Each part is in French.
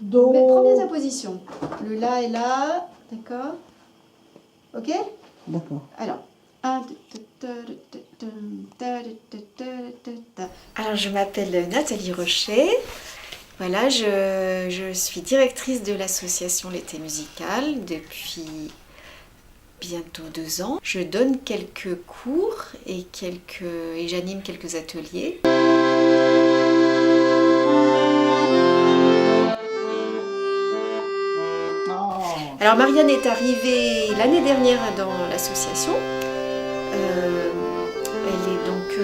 Do. Prends bien ta position. Le La est là, d'accord? Ok? D'accord. Alors. Alors, je m'appelle Nathalie Rochet. Voilà, je suis directrice de l'association L'été musical depuis bientôt 2 ans. Je donne quelques cours et j'anime quelques ateliers. Alors Marianne est arrivée l'année dernière dans l'association. Elle est donc,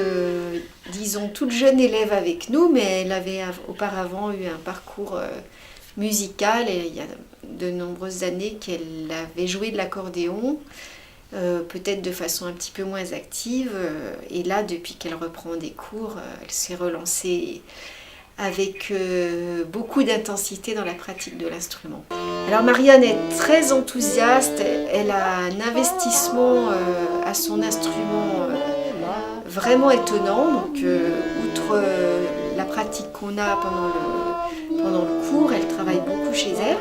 disons, toute jeune élève avec nous, mais elle avait auparavant eu un parcours musical et il y a de nombreuses années qu'elle avait joué de l'accordéon, peut-être de façon un petit peu moins active. Et là, depuis qu'elle reprend des cours, elle s'est relancée avec beaucoup d'intensité dans la pratique de l'instrument. Alors Marianne est très enthousiaste, elle a un investissement à son instrument vraiment étonnant. Donc outre la pratique qu'on a pendant le cours, elle travaille beaucoup chez elle.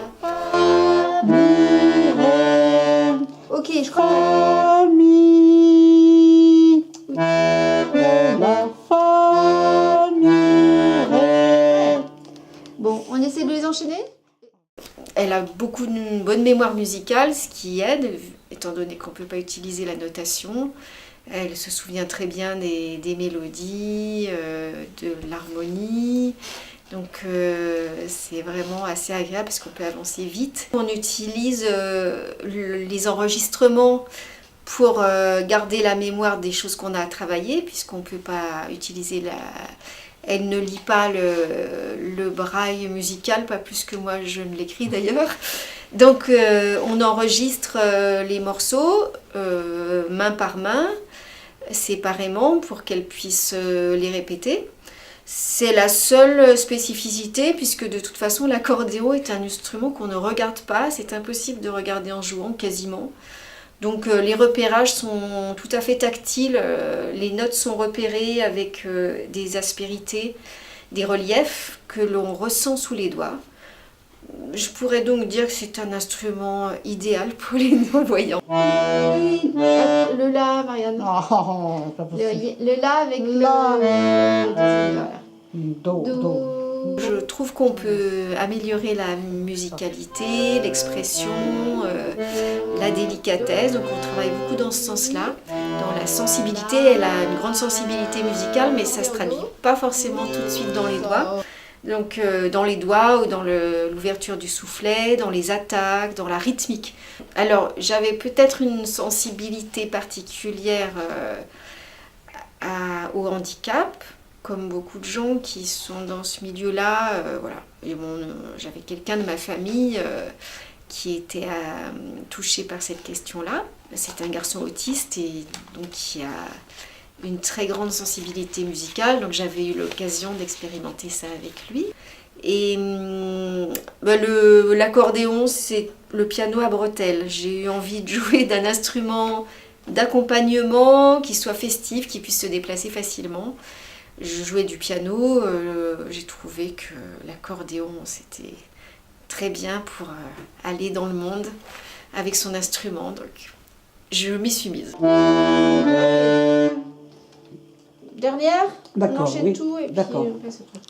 Ok, je crois Bon, on essaie de les enchaîner? Elle a beaucoup de bonne mémoire musicale, ce qui aide, étant donné qu'on ne peut pas utiliser la notation. Elle se souvient très bien des mélodies, de l'harmonie. Donc c'est vraiment assez agréable parce qu'on peut avancer vite. On utilise les enregistrements pour garder la mémoire des choses qu'on a travaillées, puisqu'on ne peut pas utiliser Elle ne lit pas le braille musical, pas plus que moi je ne l'écris d'ailleurs. Donc on enregistre les morceaux main par main, séparément, pour qu'elle puisse les répéter. C'est la seule spécificité, puisque de toute façon l'accordéon est un instrument qu'on ne regarde pas. C'est impossible de regarder en jouant, quasiment. Donc les repérages sont tout à fait tactiles, les notes sont repérées avec des aspérités, des reliefs que l'on ressent sous les doigts. Je pourrais donc dire que c'est un instrument idéal pour les non-voyants. Le La, Marianne. Oh, Le La avec La. Voilà. Do. Je trouve qu'on peut améliorer la musicalité, l'expression, la délicatesse. Donc on travaille beaucoup dans ce sens-là. Dans la sensibilité, elle a une grande sensibilité musicale, mais ça ne se traduit pas forcément tout de suite dans les doigts. Donc dans les doigts ou dans l'ouverture du soufflet, dans les attaques, dans la rythmique. Alors j'avais peut-être une sensibilité particulière au handicap, comme beaucoup de gens qui sont dans ce milieu-là. Voilà. Et bon, j'avais quelqu'un de ma famille qui était touché par cette question-là. C'est un garçon autiste et donc qui a une très grande sensibilité musicale, donc j'avais eu l'occasion d'expérimenter ça avec lui. Et l'accordéon, c'est le piano à bretelles. J'ai eu envie de jouer d'un instrument d'accompagnement qui soit festif, qui puisse se déplacer facilement. Je jouais du piano, j'ai trouvé que l'accordéon c'était très bien pour aller dans le monde avec son instrument, donc je m'y suis mise. Dernière, on enchaîne oui. Tout et puis on passe au truc.